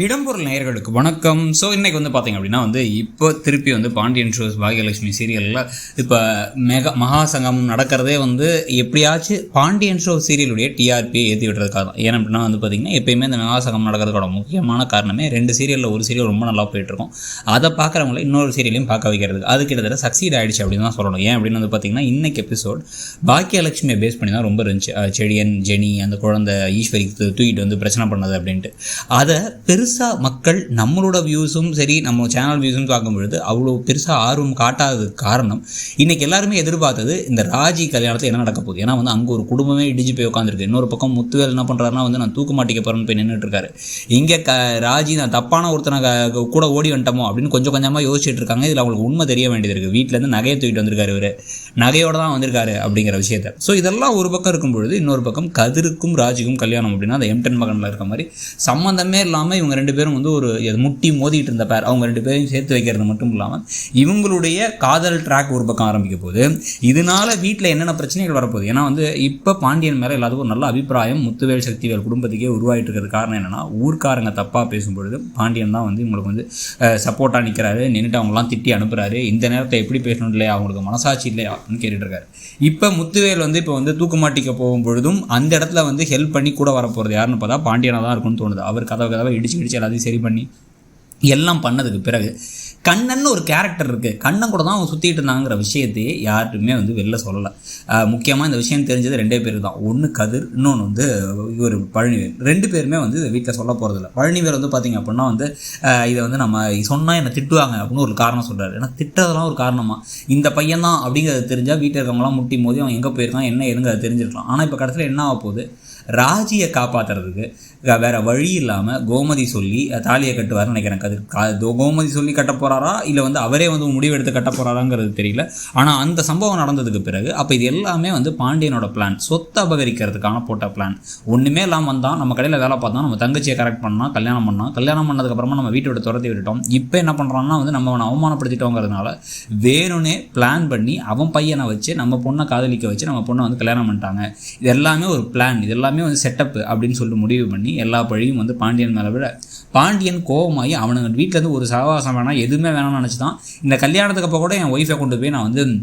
இடம்பொருள் நேயர்களுக்கு வணக்கம். ஸோ இன்றைக்கி பார்த்தீங்க அப்படின்னா இப்போ திருப்பி பாண்டியன் ஷோஸ் பாகியலட்சுமி சீரியலில் இப்போ மகாசங்கமம் நடக்கிறதே எப்படியாச்சும் பாண்டியன் ஷோ சீரியலுடைய டிஆர்பியை ஏற்றி விடுறதுக்காக தான். ஏன் அப்படின்னா பார்த்திங்கன்னா எப்போயுமே இந்த மகாசங்கம் நடக்கிறதுக்கான முக்கியமான காரணமே 2 சீரியலில் ஒரு சீரியல் ரொம்ப நல்லா போயிட்டுருக்கும், அதை பார்க்குறவங்கள இன்னொரு சீரியலையும் பார்க்க வைக்கிறதுக்கு. அது கிட்டத்தட்ட சக்சீட் ஆகிடுச்சு அப்படின்னு தான் சொல்லணும். ஏன் அப்படின்னு பார்த்திங்கன்னா இன்றைக்கி எபிசோட் பாக்கியலட்சுமியை பேஸ் பண்ணி தான் ரொம்ப இருந்துச்சு. செடியன் ஜெனி அந்த குழந்தை ஈஸ்வரிக்கு தூக்கிட்டு பிரச்சனை பண்ணது அப்படின்ட்டு அதை பெருசாக மக்கள் நம்மளோட வியூஸும் சரி நம்ம சேனல் வியூஸும் பார்க்கும்பொழுது அவ்வளோ பெருசாக ஆர்வம் காட்டாததுக்கு காரணம் இன்றைக்கி எல்லாருமே எதிர்பார்த்தது இந்த ராஜி கல்யாணத்தில் என்ன நடக்க போகுது. ஏன்னா அங்கே ஒரு குடும்பமே இடிஞ்சு போய் உட்காந்துருக்கு. இன்னொரு பக்கம் முத்துவேல் என்ன பண்ணுறாருன்னா நான் தூக்க மாட்டிக்க போகிறேன்னு போய் நின்றுட்டு இருக்காரு. இங்கே ராஜி நான் தப்பான ஒருத்தனை கூட ஓடி வந்துட்டோமோ அப்படின்னு கொஞ்சம் கொஞ்சமாக யோசிச்சுட்டு இருக்காங்க. இதில் அவங்களுக்கு உண்மை தெரிய வேண்டியது இருக்குது. வீட்டிலேருந்து நகையை தூக்கிட்டு வந்திருக்காரு, இவர் நகையோடு தான் வந்திருக்காரு அப்படிங்கிற விஷயத்தை. ஸோ இதெல்லாம் ஒரு பக்கம் இருக்கும்பொழுது இன்னொரு பக்கம் கதிருக்கும் ராஜிக்கும் கல்யாணம் அப்படின்னா அந்த M10 மகனில் இருக்க மாதிரி சம்மந்தமே இல்லாமல் இவங்க 2 பேரும் ஒரு முட்டி மோதிட்டு இருந்த பேர். அவங்க 2 பேரையும் சேர்த்து வைக்கிறது மட்டும் இல்லாமல் இவங்களுடைய காதல் ட்ராக் ஒரு பக்கம் ஆரம்பிக்க போகுது. இதனால வீட்டில் என்னென்ன பிரச்சனைகள் வரப்போகுது. ஏன்னா இப்போ பாண்டியன் மேலே எல்லாத்துக்கும் நல்ல அபிப்பிராயம் முத்துவேல் சக்திவேல் குடும்பத்துக்கே உருவாகிட்டு இருக்கிறது. காரணம் என்னென்னா ஊர்க்காரங்க தப்பாக பேசும்பொழுது பாண்டியன் தான் இவங்களுக்கு சப்போர்ட்டாக நிற்கிறாரு, நின்றுட்டு அவங்களாம் திட்டி அனுப்புகிறாரு. இந்த நேரத்தை எப்படி பேசணும் இல்லையா, அவங்களுக்கு மனசாட்சி இல்லையா அப்படின்னு கேட்டுட்டு இருக்காரு. இப்போ முத்துவேல் இப்போ தூக்கு மாட்டிக்க போகும்பொழுதும் அந்த இடத்துல ஹெல்ப் பண்ணி கூட வரப்போகிறது யாருன்னு பார்த்தா பாண்டியனாக தான் இருக்கும்னு தோணுது. அவர் கதவை இடிச்சு எல்லாத்தையும் சரி பண்ணி எல்லாம் பண்ணதுக்கு பிறகு கண்ணன் ஒரு கேரக்டர் இருக்குது, கண்ணன் கூட தான் அவங்க சுற்றிட்டு இருந்தாங்கிற விஷயத்தையே யாருமே வெளில சொல்லலை. முக்கியமாக இந்த விஷயம் தெரிஞ்சது 2 பேர் தான். ஒன்று கதிர், இன்னொன்று இவர் பழனிவேல். 2 பேருமே வீட்டில் சொல்ல போகிறதில்ல. பழனிவேல் பார்த்திங்க அப்படின்னா இதை நம்ம சொன்னால் என்னை திட்டுவாங்க அப்படின்னு ஒரு காரணம் சொல்கிறார். ஏன்னா திட்டுறதெல்லாம் ஒரு காரணமாக இந்த பையன் தான் அப்படிங்கிறது தெரிஞ்சால் வீட்டில் இருக்கவங்களாம் முட்டி மோதி அவன் எங்கே போயிருக்கான் என்ன எதுங்க அதை தெரிஞ்சிருக்கலாம். ஆனால் இப்போ கடைசியில் என்ன ஆக போகுது, ராஜியை காப்பாற்றுறதுக்கு வேறு வழி இல்லாமல் கோமதி சொல்லி தாலியை கட்டுவார்னு நினைக்கிறேன். கோமதி சொல்லி கட்ட போகிறாரா இல்லை அவரே முடிவெடுத்து கட்ட போகிறாராங்கிறது தெரியல. ஆனால் அந்த சம்பவம் நடந்ததுக்கு பிறகு அப்போ இது எல்லாமே பாண்டியனோட பிளான், சொத்தை அபகரிக்கிறதுக்கான போட்ட பிளான். ஒன்றுமே இல்லாமல் வந்தால் நம்ம கடையில் வேலை பார்த்தோம், நம்ம தங்கச்சியை கரெக்ட் பண்ணால் கல்யாணம் பண்ணதுக்கப்புறமா நம்ம வீட்டை விட்டு துரத்தி விட்டுட்டோம். இப்போ என்ன பண்ணுறான்னா நம்ம அவனை அவமானப்படுத்திட்டோங்கிறதுனால வேணும்னே பிளான் பண்ணி அவன் பையனை வச்சு நம்ம பொண்ணை காதலிக்க வச்சு நம்ம பொண்ணை கல்யாணம் பண்ணிட்டாங்க. இது எல்லாமே ஒரு பிளான், இது எல்லாமே செட்டப் அப்படின்னு சொல்லிட்டு முடிவு பண்ணி எல்லா பழியும் பாண்டியன் மேலே விட பாண்டியன் கோபமாகி அவனுங்க வீட்டிலேருந்து ஒரு சகவாசம் வேணாம் எதுவுமே வேணாம்னு நினச்சி தான் இந்த கல்யாணத்துக்கு அப்போ கூட என் ஒய்ஃபை கொண்டு போய் நான்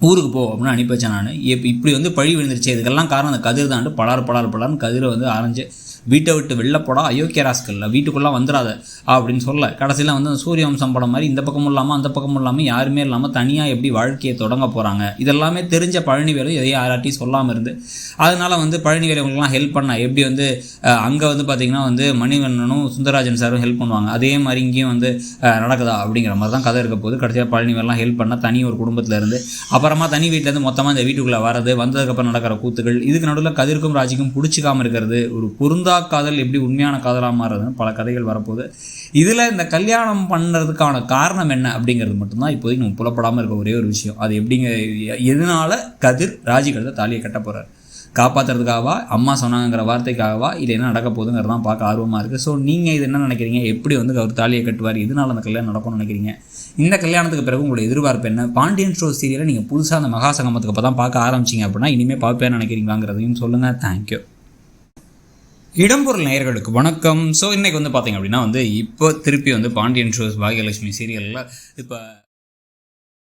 ஊருக்கு போ அப்படின்னு அனுப்பி வச்சேன். நான் இப்படி பழி விழுந்துருச்சு, இதுக்கெல்லாம் காரணம் அந்த கதிர் தான். பலார்னு கதிரை ஆரஞ்சு வீட்டை விட்டு வெளில போடா அயோக்கிய ராஸ்கல்ல வீட்டுக்குள்ளே வந்துடாத அப்படின்னு சொல்ல கடைசியில் சூரிய வம்சம் படம் மாதிரி இந்த பக்கமும் இல்லாமல் அந்த பக்கமும் இல்லாமல் யாருமே இல்லாமல் தனியாக எப்படி வாழ்க்கையை தொடங்க போகிறாங்க இதெல்லாமே தெரிஞ்ச பழனிவேலும் எதையும் யாராட்டையும் சொல்லாமல் இருந்து அதனால் பழனிவேல் இவங்களுக்குலாம் ஹெல்ப் பண்ண எப்படி அங்கே பார்த்திங்கன்னா மணிவண்ணனும் சுந்தரராஜன் சாரும் ஹெல்ப் பண்ணுவாங்க. அதே மாதிரி இங்கேயும் நடக்குதா அப்படிங்கிற மாதிரி தான் கதை இருக்க போது. கடைசியாக பழனிவேலாம் ஹெல்ப் பண்ண தனி ஒரு குடும்பத்தில் இருந்து அப்புறமா தனி வீட்டிலேருந்து மொத்தமாக இந்த வீட்டுக்குள்ளே வரது, வந்ததுக்கப்புறம் நடக்கிற கூத்துகள், இதுக்கு நடுவில் கதிர்க்கும் ராஜிக்கும் பிடிச்சிக்காமல் இருக்கிறது, ஒரு பொருந்தா காதல் எப்படி உண்மையான காதலாக மாறுறதுன்னு பல கதைகள் வரப்போகுது. இதில் இந்த கல்யாணம் பண்ணுறதுக்கான காரணம் என்ன அப்படிங்கிறது மட்டும்தான் இப்போதைக்கு நம்ம புலப்படாமல் இருக்க ஒரே ஒரு விஷயம். அது எப்படிங்க, எதனால கதிர் ராஜி கழுத தாலியை கட்ட போகிறார், காப்பாற்றுறதுக்காகவா, அம்மா சொன்னாங்கிற வார்த்தைக்காகவா, இது என்ன நடக்க போகுதுங்கிறதான் பார்க்க ஆர்வமாக இருக்குது. ஸோ நீங்கள் இது என்ன நினைக்கிறீங்க, எப்படி அவர் தாலியை கட்டுவார், எதனால அந்த கல்யாணம் நடக்கும்னு நினைக்கிறீங்க, இந்த கல்யாணத்துக்கு பிறகு உங்களுடைய எதிர்பார்ப்பு என்ன, பாண்டியன் ஷோ சீரியலை நீங்கள் புதுசாக அந்த மகாசங்கமத்துக்கு அப்போ தான் பார்க்க ஆரம்பிச்சிங்க அப்படின்னா இனிமேல் பார்ப்பேன்னு நினைக்கிறீங்களாங்கிறதையும் சொல்லுங்கள். தேங்க்யூ. இடம்பொருள் நேயர்களுக்கு வணக்கம். ஸோ இன்றைக்கி பார்த்தீங்க அப்படின்னா இப்போ திருப்பி பாண்டியன் ஷோஸ் பாகியலட்சுமி சீரியலில் இப்போ